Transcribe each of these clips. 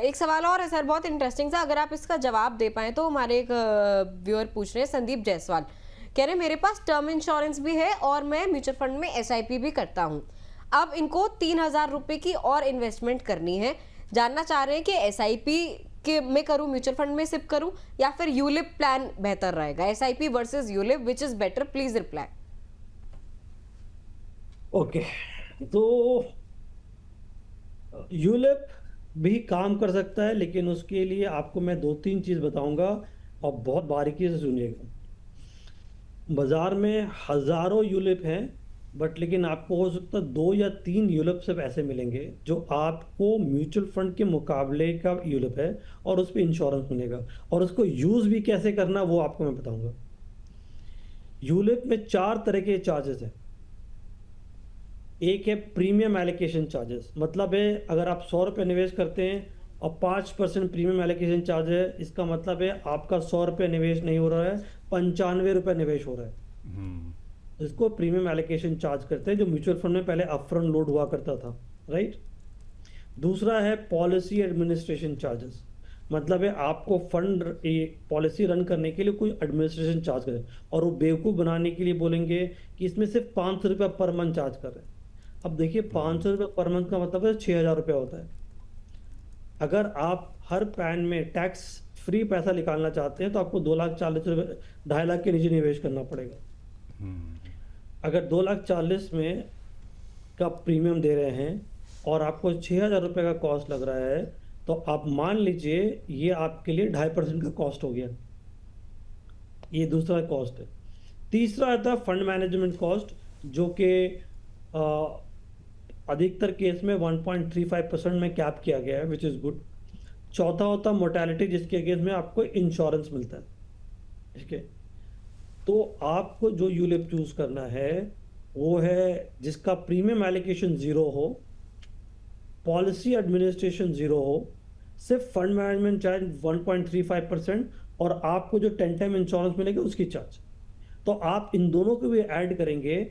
एक सवाल और है सर, बहुत इंटरेस्टिंग सा, अगर आप इसका जवाब दे पाए तो। हमारे एक व्यूअर पूछ रहे हैं, संदीप जायसवाल, कह रहे हैं मेरे पास टर्म इंश्योरेंस भी है और मैं म्यूचुअल फंड में एसआईपी भी करता हूँ। अब इनको 3,000 रुपए की और इन्वेस्टमेंट करनी है। जानना चाह रहे हैं कि एसआईपी के में करूँ, म्यूचुअल फंड में सिप करूँ, या फिर यूलिप प्लान बेहतर रहेगा? SIP versus ULIP, which is better? Please reply. Okay, तो यूलिप भी काम कर सकता है, लेकिन उसके लिए आपको मैं 2-3 चीज़ बताऊंगा और बहुत बारीकी से सुनिएगा। बाजार में हजारों यूलिप हैं, बट लेकिन आपको हो सकता है 2 या 3 यूलिप सिर्फ ऐसे मिलेंगे जो आपको म्यूचुअल फंड के मुकाबले का यूलिप है और उस पर इंश्योरेंस मिलेगा, और उसको यूज़ भी कैसे करना वो आपको मैं बताऊंगा। यूलिप में 4 तरह के चार्जेस हैं। एक है प्रीमियम एलोकेशन चार्जेस, मतलब है अगर आप 100 रुपये निवेश करते हैं और 5% प्रीमियम एलोकेशन चार्ज है, इसका मतलब है आपका 100 रुपये निवेश नहीं हो रहा है, 95 रुपये निवेश हो रहा है। इसको प्रीमियम एलोकेशन चार्ज करते हैं, जो म्यूचुअल फंड में पहले अपफ्रंट लोड हुआ करता था, राइट। दूसरा है पॉलिसी एडमिनिस्ट्रेशन चार्जेस, मतलब है आपको फंड पॉलिसी रन करने के लिए कोई एडमिनिस्ट्रेशन चार्ज करें, और वो बेवकूफ़ बनाने के लिए बोलेंगे कि इसमें सिर्फ 500 रुपये पर मंथ चार्ज कर रहे हैं। अब देखिए 500 रुपये पर मंथ का मतलब है 6,000 रुपये होता है। अगर आप हर पैन में टैक्स फ्री पैसा निकालना चाहते हैं तो आपको 2,40,000 2.5 लाख के नीचे निवेश करना पड़ेगा। अगर 2,40,000 में का प्रीमियम दे रहे हैं और आपको 6,000 रुपये का कॉस्ट लग रहा है, तो आप मान लीजिए ये आपके लिए 2.5% का कॉस्ट हो गया। ये दूसरा कॉस्ट है। तीसरा आता है फंड मैनेजमेंट कॉस्ट, जो कि अधिकतर केस में 1.35% में कैप किया गया है, विच इज़ गुड। चौथा होता है मोर्टेलिटी, जिसके केस में आपको इंश्योरेंस मिलता है, ठीक है। तो आपको जो यूलिप चूज़ करना है वो है जिसका प्रीमियम एलोकेशन 0 हो, पॉलिसी एडमिनिस्ट्रेशन 0 हो, सिर्फ फंड मैनेजमेंट चार्ज 1.35%, और आपको जो 10 टाइम इंश्योरेंस मिलेगा उसकी चार्ज। तो आप इन दोनों को भी ऐड करेंगे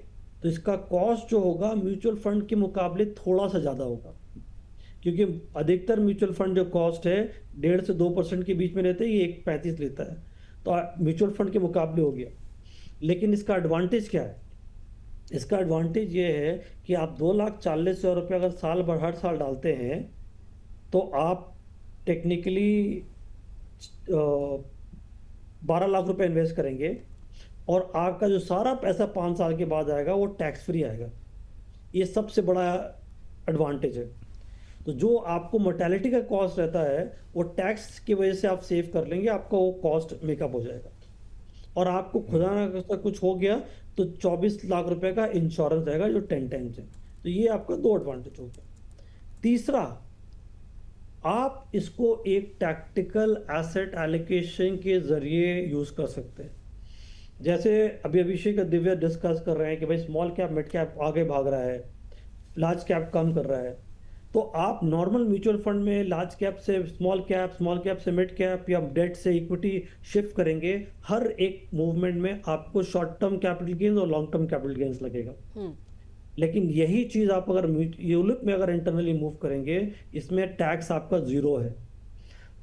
तो इसका कॉस्ट जो होगा म्यूचुअल फंड के मुकाबले थोड़ा सा ज़्यादा होगा, क्योंकि अधिकतर म्यूचुअल फंड जो कॉस्ट है 1.5 से 2% के बीच में रहते हैं, ये 1.35 लेता है, तो म्यूचुअल फंड के मुकाबले हो गया। लेकिन इसका एडवांटेज क्या है? इसका एडवांटेज ये है कि आप 2,40,000 रुपये अगर साल भर हर साल डालते हैं तो आप टेक्निकली 12 लाख रुपए इन्वेस्ट करेंगे, और आपका जो सारा पैसा 5 साल के बाद आएगा वो टैक्स फ्री आएगा। ये सबसे बड़ा एडवांटेज है। तो जो आपको मोर्टेलिटी का कॉस्ट रहता है वो टैक्स की वजह से आप सेव कर लेंगे, आपका वो कॉस्ट मेकअप हो जाएगा, और आपको खुदा ना खास्ता कुछ हो गया तो 24 लाख रुपए का इंश्योरेंस रहेगा जो 10 टाइम्स है। तो ये आपका 2 एडवांटेज हो गया। तीसरा, आप इसको एक टैक्टिकल एसेट एलोकेशन के ज़रिए यूज़ कर सकते हैं। जैसे अभी अभिषेक और दिव्या डिस्कस कर रहे हैं कि भाई स्मॉल कैप मिड कैप आगे भाग रहा है, लार्ज कैप कम कर रहा है, तो आप नॉर्मल म्यूचुअल फंड में लार्ज कैप से स्मॉल कैप से मिड कैप या डेट से इक्विटी शिफ्ट करेंगे, हर एक मूवमेंट में आपको शॉर्ट टर्म कैपिटल गेन्स और लॉन्ग टर्म कैपिटल गेन्स लगेगा। लेकिन यही चीज़ आप अगर यूलिप में अगर इंटरनली मूव करेंगे, इसमें टैक्स आपका 0 है।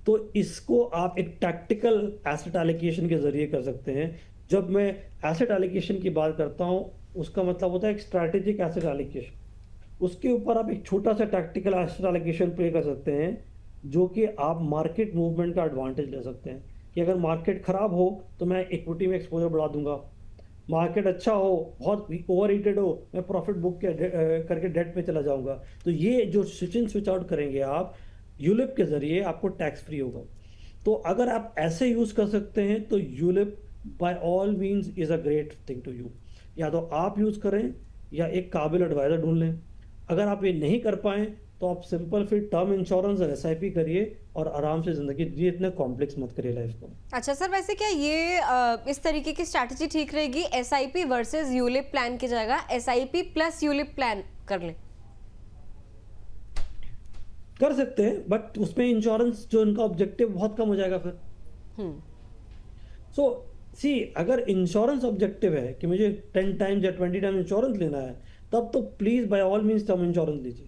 तो इसको आप एक टैक्टिकल एसेट एलोकेशन के जरिए कर सकते हैं। जब मैं एसेट एलोकेशन की बात करता हूँ, उसका मतलब होता है एक स्ट्रैटेजिक एसेट एलोकेशन। उसके ऊपर आप एक छोटा सा टैक्टिकल एसेट एलोकेशन प्ले कर सकते हैं, जो कि आप मार्केट मूवमेंट का एडवांटेज ले सकते हैं कि अगर मार्केट ख़राब हो तो मैं इक्विटी में एक्सपोजर बढ़ा दूंगा, मार्केट अच्छा हो, बहुत ओवर हीटेड हो, मैं प्रॉफिट बुक करके डेट पे चला जाऊंगा। तो ये जो स्विच इन स्विच आउट करेंगे आप यूलिप के ज़रिए, आपको टैक्स फ्री होगा। तो अगर आप ऐसे यूज़ कर सकते हैं तो ULIP by all means is a great thing to you. या तो आप यूज़ करें या एक काबिल एडवाइज़र ढूंढ लें। अगर आप ये नहीं कर पाएँ तो आप सिंपल फिर टर्म इंश्योरेंस और एसआईपी करिए और आराम से ज़िंदगी जी, इतने कॉम्प्लेक्स मत करिए लाइफ को। अच्छा सर, वैसे क्या ये इस तरीके की स्ट्रैटेजी ठीक रहेगी, एसआईपी वर्सेस यूलिप प्लान की जगह एसआईपी प्लस यूलिप प्लान कर लें? कर सकते हैं, बट उसमें इंश्योरेंस जो उनका ऑब्जेक्टिव बहुत कम हो जाएगा फिर। सो सी, अगर इंश्योरेंस ऑब्जेक्टिव है कि मुझे 10 टाइम्स या 20 टाइम्स इंश्योरेंस लेना है, तब तो please by all means term insurance लीजिए।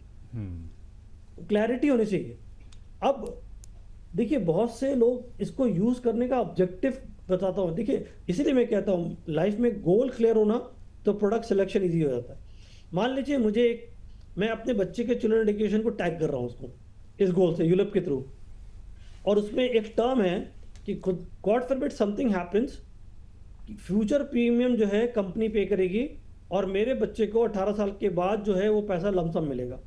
क्लैरिटी होनी चाहिए। अब देखिए बहुत से लोग इसको यूज करने का ऑब्जेक्टिव बताता हूँ। देखिए इसीलिए मैं कहता हूँ लाइफ में गोल क्लियर होना तो प्रोडक्ट सिलेक्शन इजी हो जाता है। मान लीजिए मुझे एक, मैं अपने बच्चे के चिल्ड्रन एजुकेशन को टैग कर रहा हूँ उसको इस गोल से यूलिप के थ्रू, और उसमें एक टर्म है कि God forbid something happens, future premium जो है कंपनी पे करेगी और मेरे बच्चे को 18 साल के बाद जो है वो पैसा लमसम मिलेगा।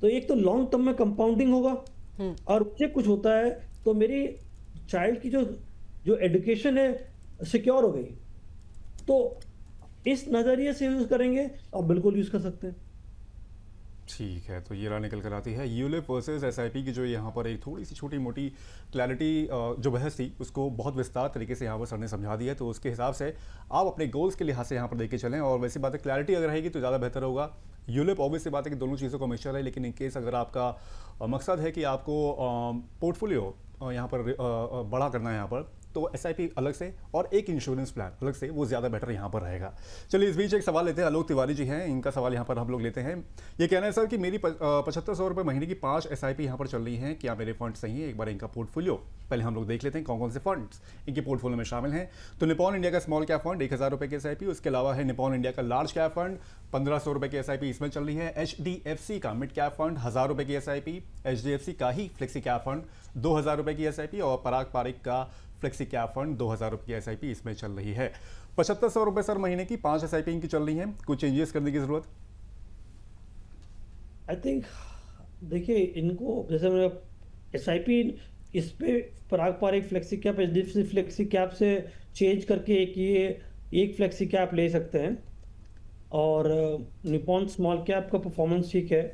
तो एक तो लॉन्ग टर्म में कंपाउंडिंग होगा, हम्म। और मुझे कुछ होता है तो मेरी चाइल्ड की जो जो एजुकेशन है सिक्योर हो गई। तो इस नज़रिए से यूज़ करेंगे आप बिल्कुल यूज़ कर सकते हैं। ठीक है, तो ये रहा निकल कर आती है यूलिप वर्सेस एसआईपी की जो यहाँ पर एक थोड़ी सी छोटी मोटी क्लैरिटी जो बहस थी उसको बहुत विस्तार तरीके से यहाँ पर सर ने समझा दिया। तो उसके हिसाब से आप अपने गोल्स के लिहाज से यहाँ पर देख के चलें, और वैसी बात है क्लैरिटी अगर रहेगी तो ज़्यादा बेहतर होगा। यूलिप ऑब्वियस सी बात है कि दोनों चीज़ों का मिक्सचर है, लेकिन इन केस अगर आपका मकसद है कि आपको पोर्टफोलियो यहाँ पर बड़ा करना है यहाँ पर, तो एसआईपी अलग से और एक इंश्योरेंस प्लान अलग से वो ज़्यादा बेटर यहाँ पर रहेगा। चलिए इस बीच एक सवाल लेते हैं, आलोक तिवारी जी हैं, इनका सवाल यहाँ पर हम लोग लेते हैं। ये कहना है सर कि मेरी 7500 रुपये महीने की 5 एसआईपी यहाँ पर चल रही हैं, क्या मेरे फंड सही हैं? एक बार इनका पोर्टफोलियो पहले हम लोग देख लेते हैं कौन कौन से फंड्स इनके पोर्टफोलियो में शामिल हैं। तो निपॉन इंडिया का स्मॉल कैप फंड 1000 रुपये की एसआईपी, उसके अलावा है निपॉन इंडिया का लार्ज कैप फंड 1500 रुपये की एसआईपी इसमें चल रही है। एचडीएफसी का मिड कैप फंड 1000 रुपये की एसआईपी, एचडीएफसी का ही फ्लेक्सी कैप फंड 2000 रुपये की एसआईपी, और पराग पारिक का फ्लेक्सी कैप फंड 2000 रुपये की एसआईपी इसमें चल रही है। 7500 रुपये सर महीने की 5 एसआईपी इनकी चल रही हैं, कुछ चेंजेस करने की जरूरत? आई थिंक देखिए इनको जैसे मैं एसआईपी इस पे Parag Parikh flexi cap HDFC flexi cap से चेंज करके एक ये एक फ्लेक्सी कैप ले सकते हैं। और निपॉन स्मॉल कैप का परफॉर्मेंस ठीक है।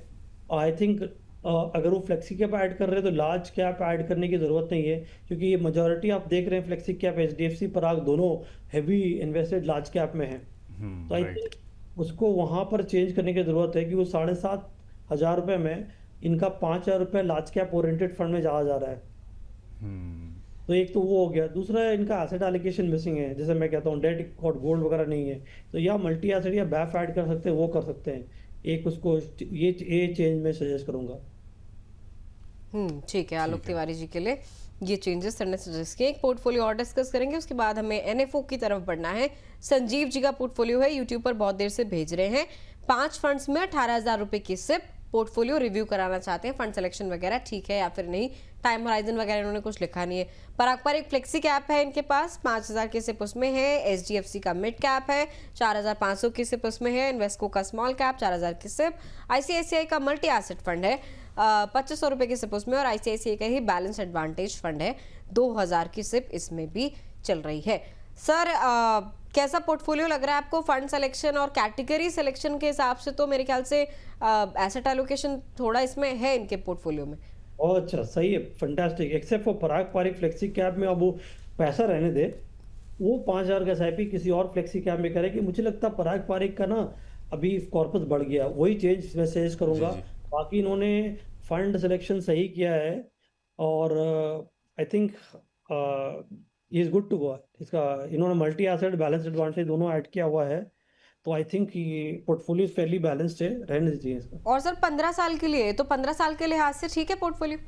आई थिंक अगर वो फ्लेक्सी कैप ऐड कर रहे हैं तो लार्ज कैप ऐड करने की ज़रूरत नहीं है, क्योंकि ये मेजॉरिटी आप देख रहे हैं फ्लेक्सी कैप एचडीएफसी पराग दोनों हैवी इन्वेस्टेड लार्ज कैप में है। तो आई राइट। थिंक उसको वहाँ पर चेंज करने की ज़रूरत है कि वो 7500 रुपये में इनका 5000 रुपये लार्ज कैप ओरिएंटेड फंड में जा रहा है। तो एक तो वो हो गया। दूसरा है इनका एसेट एलोकेशन मिसिंग है, जैसे मैं कहता हूँ डेट और गोल्ड वगैरह नहीं है, तो या मल्टी एसेट या बैफ ऐड कर सकते हैं, वो कर सकते हैं। एक उसको ये चेंज मैं सजेस्ट करूंगा। ठीक है, आलोक ठीक है। तिवारी जी के लिए ये चेंजेस सर ने सजेस्ट किए। एक पोर्टफोलियो और डिस्कस करेंगे, उसके बाद हमें एनएफओ की तरफ बढ़ना है। संजीव जी का पोर्टफोलियो है, यूट्यूब पर बहुत देर से भेज रहे हैं। 5 फंड्स में 18,000 रुपए की सिप, पोर्टफोलियो रिव्यू कराना चाहते हैं, फंड सिलेक्शन वगैरह ठीक है या फिर नहीं, टाइम होराइजन वगैरह इन्होंने कुछ लिखा नहीं है। पराग पर एक फ्लेक्सी कैप है इनके पास, 5000 की सिप उसमें है। एचडीएफसी का मिड कैप है, 4500 की सिप उसमें है। इन्वेस्को का स्मॉल कैप 4000 की सिप। आईसीआईसीआई का मल्टी एसेट फंड है, 2500 रुपए की सिप उसमें, और आईसीआईसीआई का ही बैलेंस एडवांटेज फंड है, 2000 की सिप इसमें भी चल रही है। सर कैसा पोर्टफोलियो लग रहा है आपको? फंड सिलेक्शन और कैटेगरी सिलेक्शन के हिसाब से तो मेरे ख्याल से एसेट एलोकेशन थोड़ा इसमें है इनके पोर्टफोलियो में। बहुत अच्छा, सही है, fantastic. Except for Parag Parikh flexi cap में अब वो पैसा रहने दे, वो 5000 का एसआईपी किसी और फ्लेक्सी कैप में करे। कि मुझे लगता है पराग पारिक का ना अभी कॉर्पस बढ़ गया, वही चेंज मैं सजेस्ट करूंगा। जी। बाकी इन्होंने फंड सिलेक्शन सही किया है, और I think is good to go. इसका इन्होंने मल्टी एसेट बैलेंस एडवांटेज दोनों ऐड किया हुआ है, तो आई थिंक ये पोर्टफोलियो फेयरली बैलेंस्ड है, रहने दीजिए इसका। और सर 15 साल के लिए, तो 15 साल के लिहाज से ठीक है पोर्टफोलियो?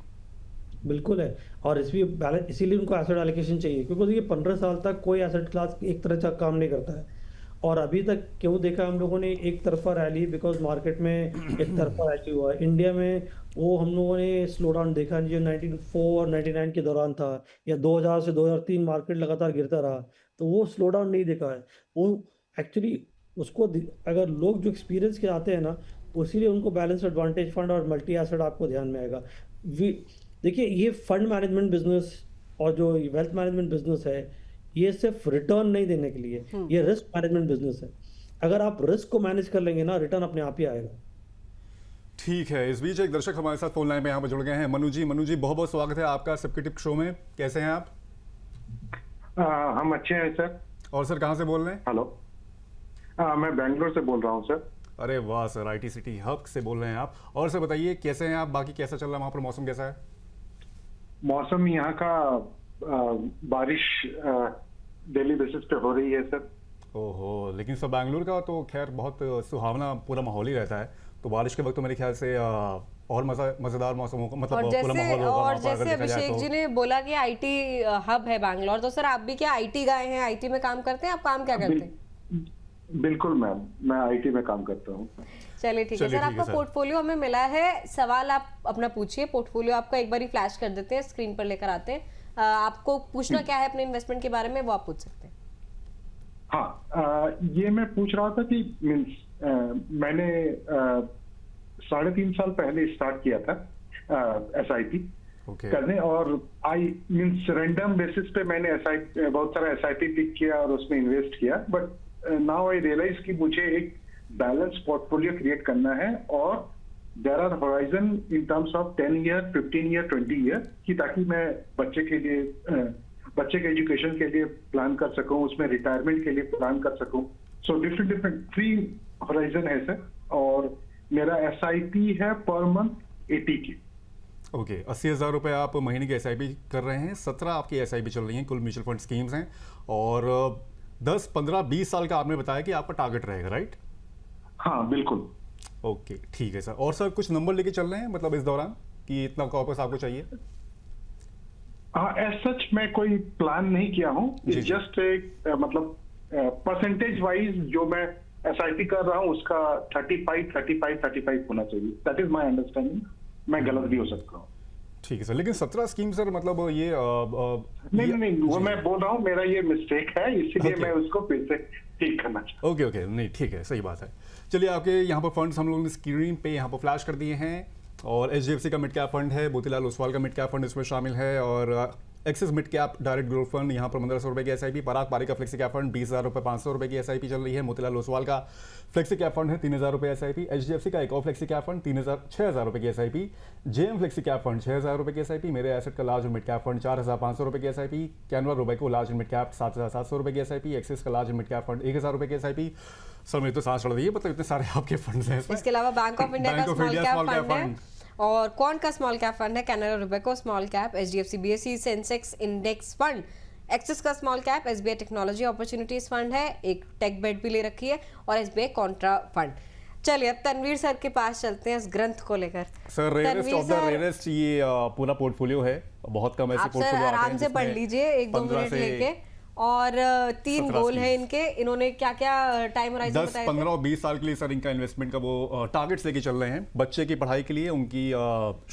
बिल्कुल है, और इसलिए बैलेंस, इसीलिए उनको एसेट एलोकेशन चाहिए, क्योंकि ये 15 साल तक कोई एसेट क्लास एक तरह का काम नहीं करता है। और अभी तक क्यों देखा हम लोगों ने एक तरफा रैली, बिकॉज मार्केट में एक तरफा रैली हुआ है। इंडिया में वो हम लोगों ने स्लो डाउन देखा जो 1994 और 99 के दौरान था, या 2000 से 2003 मार्केट लगातार गिरता रहा, तो वो स्लो डाउन नहीं देखा है। वो एक्चुअली उसको अगर लोग जो एक्सपीरियंस के आते हैं ना, उसीलिए उनको बैलेंस एडवांटेज फंड और मल्टी एसेट आपको ध्यान में आएगा। देखिए ये फंड मैनेजमेंट बिजनेस और जो वेल्थ मैनेजमेंट बिजनेस है, ये सिर्फ रिटर्न नहीं देने के लिए, ये रिस्क मैनेजमेंट बिजनेस है। अगर आप रिस्क को मैनेज कर लेंगे ना, रिटर्न अपने आप ही आएगा। ठीक है, इस बीच एक दर्शक हमारे साथ फोन लाइन पे यहाँ पर जुड़ गए हैं, मनु जी। मनु जी, बहुत बहुत स्वागत है आपका सबके टिप शो में, कैसे हैं आप? हम अच्छे हैं सर। और सर कहाँ से बोल रहे हैं? हेलो, मैं बेंगलोर से बोल रहा हूँ सर। अरे वाह सर, आईटी सिटी हब से बोल रहे हैं आप। और सर बताइए कैसे हैं आप, बाकी कैसा चल रहा है वहाँ पर, मौसम कैसा है? मौसम यहाँ का बारिश डेली बेसिस पे हो रही है सर। ओहो, लेकिन सर बेंगलुरु का तो खैर बहुत सुहावना पूरा माहौल ही रहता है, तो बारिश के वक्त तो मेरे ख्याल से और मज़ेदार मौसम होगा, मतलब और खुला माहौल होगा वहाँ पर अगर जैसे देखा जाए अभिषेक तो। जी ने बोला कि आईटी हब है बैंगलोर, तो सर आप भी क्या आईटी गए हैं, आईटी में काम करते हैं? आप काम क्या करते हैं? बिल्कुल मैम, मैं आईटी में काम करता हूँ। चलिए ठीक है चलिए सर, ठीक है आपका सर। पोर्टफोलियो हमें मिला है। सवाल आप अपना पूछिए, पोर्टफोलियो आपका एक बार ही फ्लैश कर देते हैं, स्क्रीन पर लेकर आते हैं। आपको पूछना क्या है अपने इन्वेस्टमेंट के बारे में, वो आप पूछ सकते हैं। हाँ, ये मैं पूछ रहा था कि मैंने 3.5 साल पहले स्टार्ट किया था SIP ओके करने, और रैंडम बेसिस पे मैंने बहुत सारा SIP पिक किया और उसमें इन्वेस्ट किया। बट नाउ आई रियलाइज कि मुझे एक बैलेंस पोर्टफोलियो क्रिएट करना है, और there are horizon in terms of 10 year, 15 year, 20 year, कि ताकि मैं बच्चे के एजुकेशन के लिए प्लान कर सकूं, उसमें रिटायरमेंट के लिए प्लान कर सकूं। सो डिफरेंट 3 होराइजन है सर, और मेरा SIP है पर मंथ 80 की। ओके 80,000 रुपये आप महीने की SIP कर रहे हैं, 17 आपकी SIP चल रही हैं, कुल म्यूचुअल फंड स्कीम्स हैं, और 10, 15, 20 साल का आपने बताया कि आपका टारगेट रहेगा, राइट? हाँ बिल्कुल। ओके ठीक है सर। और सर कुछ नंबर लेके चल रहे हैं मतलब इस दौरान कि इतना कॉर्पस आपको चाहिए? हाँ, एज सच मैं कोई प्लान नहीं किया हूँ, जी, जी। जस्ट एक मतलब परसेंटेज वाइज जो मैं SIP कर रहा हूँ उसका 35 होना चाहिए। दैट इज माय अंडरस्टैंडिंग, मैं गलत भी हो सकता हूँ। ठीक है सर, लेकिन 17 स्कीम सर, मतलब ये नहीं, वो जी, मैं बोल रहा हूँ, मेरा ये मिस्टेक है, इसीलिए Okay. मैं उसको फिर से ठीक करना चाहता हूँ। ओके नहीं ठीक है, सही बात है। चलिए आपके यहाँ पर फंड्स हम लोगों ने स्क्रीन पे यहाँ पर फ्लैश कर दिए हैं, और HDFC का मिड कैप फंड है, मोतीलाल ओसवाल का मिड कैप फंड इसमें शामिल है, और axis mid cap direct growth fund यहाँ पर 1500 रुपये की SIP, पराग पारी का फ्लेक्सी कैप फंड 20,000 रुपये, 500 रुपये की SIP चल रही है, मोतीलाल ओसवाल का फ्लेक्सी कैप फंड है 3,000 रुपये SIP, HDFC का एक और फ्लेक्सी कैप फंड 6,000 रुपये की SIP, JM flexi cap fund 6,000 रुपये की SIP, मेरे एसेट का लार्ज मिड कैप फंड 4,500 रुपये की SIP, कैनवा रुपये को लार्ज मिड कैप 7,700 रुपये की SIP, एक्सिस का लार्ज मिड कैप फंड 1,000 रुपये की SIP। सर मेरी तो सांस चढ़ रही है, मतलब इतने सारे आपके फंड्स हैं इसमें। इसके अलावा बैंक ऑफ इंडिया का bank of small India cap small cap fund है, फंड, और कौन का स्मॉल कैप फंड है, Canara Robeco small cap, HDFC BSE Sensex index fund, Axis का small cap, SBI technology opportunities fund है, एक टेक बेट भी ले रखी है, और SBI कॉन्ट्रा फंड। चलिए अब तनवीर सर के पास चलते हैं इस ग्रंथ को लेकर। सर रेयरेस्ट तनवीर ऑफ द सर, रेयरेस्ट ये पूरा पोर्टफोलियो है, बहुत कम ऐसे आप सर पोर्टफोलियो आते हैं आराम से पढ़ जिसमें लीजिए 1-2 15 मिनट से लेके। और 3 17 गोल है schemes। इनके, इन्होंने क्या क्या टाइम होराइजन 10, बताए 15 और 20 साल के लिए सर इनका इन्वेस्टमेंट का वो टारगेट्स लेके चल रहे हैं, बच्चे की पढ़ाई के लिए, उनकी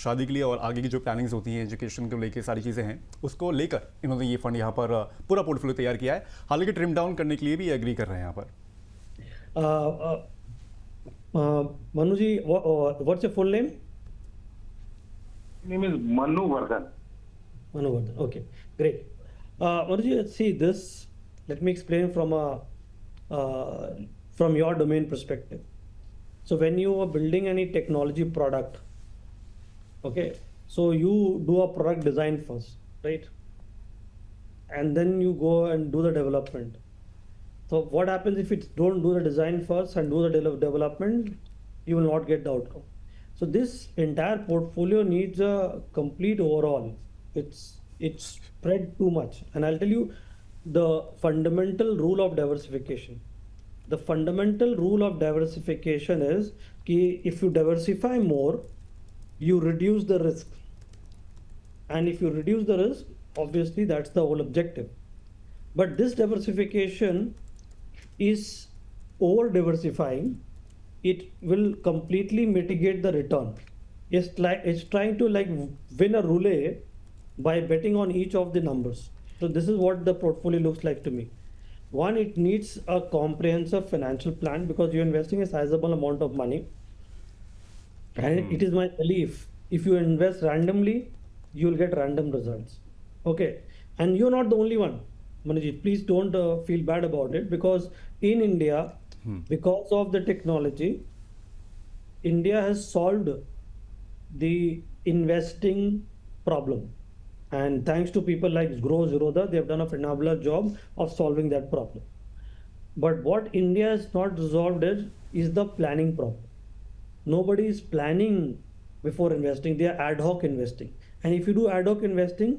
शादी के लिए, और आगे की जो प्लानिंग्स होती हैं एजुकेशन को लेके सारी चीज़ें हैं, उसको लेकर इन्होंने ये फंड यहाँ पर पूरा पोर्टफोलियो तैयार किया है। हालांकि ट्रिम डाउन करने के लिए भी एग्री कर रहे हैं यहाँ पर। Manu ji, what's your full name? Name is Manu Vardhan. Manu Vardhan. Okay, great. Manu ji, see this. Let me explain from your domain perspective. So when you are building any technology product, okay, so you do a product design first, right? And then you go and do the development. So what happens if you don't do the design first and do the development, you will not get the outcome. So this entire portfolio needs a complete overhaul. It's spread too much. And I'll tell you the fundamental rule of diversification. The fundamental rule of diversification is कि if you diversify more, you reduce the risk. And if you reduce the risk, obviously that's the whole objective. But this diversification is over diversifying. It will completely mitigate the return. It's trying to like win a roulette by betting on each of the numbers. So this is what the portfolio looks like to me. One, it needs a comprehensive financial plan because you're investing a sizable amount of money. And it is my belief, if you invest randomly, you'll get random results. Okay. And you're not the only one. Manojit, please don't feel bad about it, because in India, because of the technology, India has solved the investing problem. And thanks to people like Grow Zerodha, they have done a phenomenal job of solving that problem. But what India has not resolved is the planning problem. Nobody is planning before investing. They are ad hoc investing. And if you do ad hoc investing,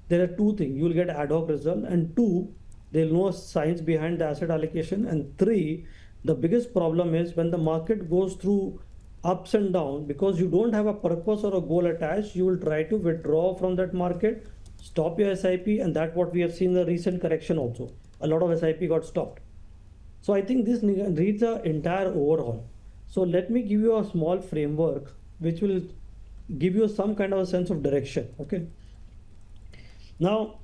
there are two things. You will get ad hoc result, and two, there is no science behind the asset allocation, and three, the biggest problem is when the market goes through ups and down, because you don't have a purpose or a goal attached, you will try to withdraw from that market, stop your SIP, and that's what we have seen in the recent correction also. A lot of SIP got stopped. So I think this needs an entire overhaul. So let me give you a small framework which will give you some kind of a sense of direction. Okay. Now,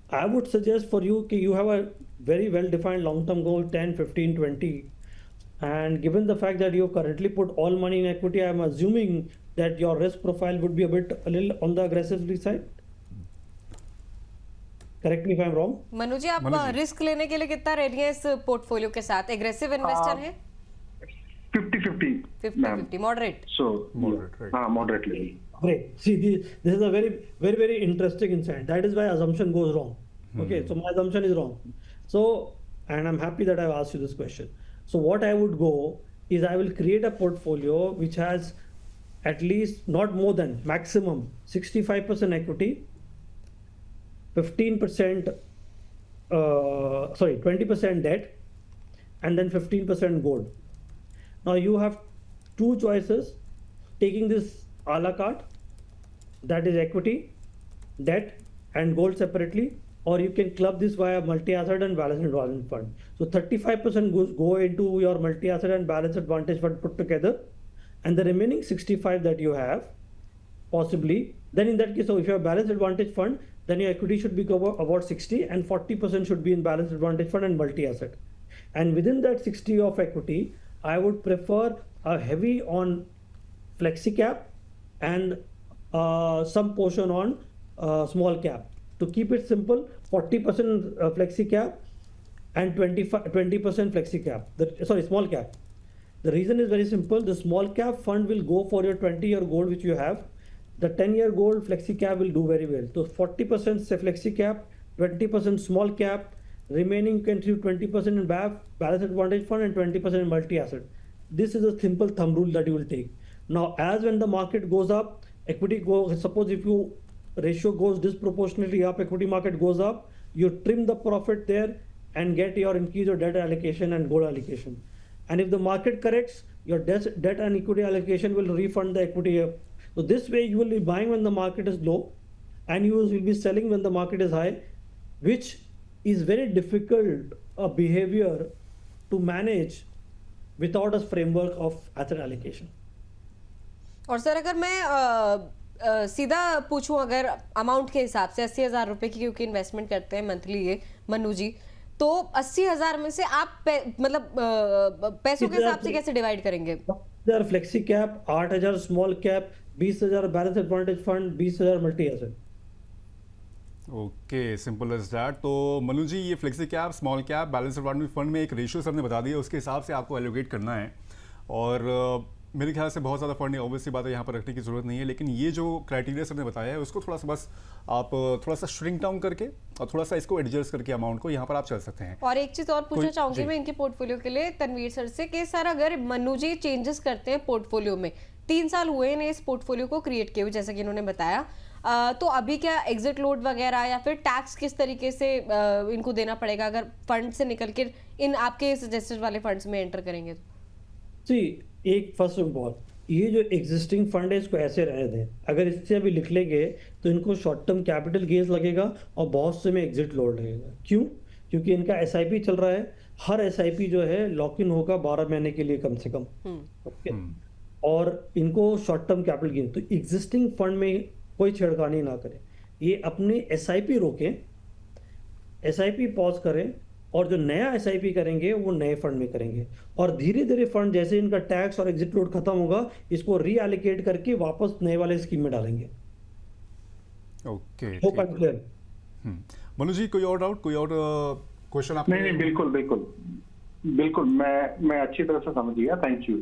I would suggest for you that you have a very well defined long-term goal, 10, 15, 20. And given the fact that you have currently put all money in equity, I am assuming that your risk profile would be a little on the aggressive side. Correct me if I'm wrong. Manu ji, आप मनु जी। Risk लेने के लिए कितना ready है इस portfolio के साथ? Aggressive investor है? 50-50 50-50 moderate? so Moderate, right. moderate level. Great. See, this is a very, very, very interesting insight. That is why assumption goes wrong. Okay, so my assumption is wrong. So, and I'm happy that I've asked you this question. So what I would go is I will create a portfolio which has at least not more than maximum 65% equity, 15%, 20% debt, and then 15% gold. Now you have two choices, taking this a la carte, that is equity, debt, and gold separately, or you can club this via multi-asset and balanced advantage fund. So 35% go into your multi-asset and balanced advantage fund put together, and the remaining 65 that you have, possibly, then in that case, so if you have balanced advantage fund, then your equity should be about 60 and 40% should be in balanced advantage fund and multi-asset. And within that 60 of equity, I would prefer a heavy on flexi cap and some portion on small cap. To keep it simple, 40% flexi cap and 20% flexi cap. Small cap. The reason is very simple. The small cap fund will go for your 20-year gold which you have. The 10-year gold flexi cap will do very well. So 40% flexi cap, 20% small cap, remaining you can do 20% in BAF, balanced advantage fund, and 20% in multi-asset. This is a simple thumb rule that you will take. Now, as when the market goes up, equity goes, suppose if you ratio goes disproportionately up, equity market goes up, you trim the profit there and get your increase your debt allocation and gold allocation. And if the market corrects, your debt and equity allocation will refund the equity. So this way you will be buying when the market is low and you will be selling when the market is high, which is very difficult behavior to manage without a framework of asset allocation. और sir अगर मैं सीधा पूछूं, अगर amount के हिसाब से 80,000 रुपए की क्योंकि इन्वेस्टमेंट करते हैं मंथली ये मनु जी, तो 80,000 में से आप पैसों के हिसाब से कैसे डिवाइड करेंगे? Flexi cap, 8,000 small cap, 20,000 balance advantage fund, 20,000 multi asset. Okay, simple as that. तो मनु जी, ये flexi cap, small cap, balance advantage fund में एक रेशियो सर ने बता दिया, उसके हिसाब से आपको एलोकेट करना है. और मेरे ख्याल से बहुत ज़्यादा फंड ऑब्वियसली बात है यहाँ पर रखने की ज़रूरत नहीं है, लेकिन ये जो क्राइटेरिया सर ने बताया है उसको थोड़ा सा बस आप थोड़ा सा श्रिंक डाउन करके और थोड़ा सा इसको एडजस्ट करके अमाउंट को यहाँ पर आप चल सकते हैं. और एक चीज़ और पूछना चाहूँगी मैं इनके पोर्टफोलियो के लिए तनवीर सर से कि सर अगर मनु जी चेंजेस करते हैं पोर्टफोलियो में, 3 साल हुए इन्हें इस पोर्टफोलियो को क्रिएट किए हुए जैसा कि इन्होंने बताया, तो अभी क्या एग्जिट लोड वगैरह या फिर टैक्स किस तरीके से इनको देना पड़ेगा अगर फंड से निकल के इन आपके सजेस्टेड वाले फंड्स में एंटर करेंगे? जी, एक फर्स्ट ऑफ ऑल ये जो एग्जिस्टिंग फंड है इसको ऐसे रहने दें. अगर इससे अभी लिख लेंगे तो इनको शॉर्ट टर्म कैपिटल गेन्स लगेगा और बहुत से में एग्जिट लोड लगेगा. क्यों? क्योंकि इनका SIP चल रहा है. हर SIP जो है लॉक इन होगा 12 महीने के लिए कम से कम. ओके, और इनको शॉर्ट टर्म कैपिटल गेन, तो एग्जिस्टिंग फंड में कोई छेड़खानी ना करें. ये अपने SIP रोकें, SIP पॉज करें और जो नया SIP करेंगे वो नए फंड में करेंगे. और धीरे धीरे फंड जैसे इनका टैक्स और एग्जिट लोड खत्म होगा इसको रीएलोकेट करके वापस नए वाले स्कीम में डालेंगे. Okay, hope I am clear. Manu ji, कोई और डाउट, कोई और क्वेश्चन आपके? नहीं, बिल्कुल मैं अच्छी तरह से समझ गया. Thank you.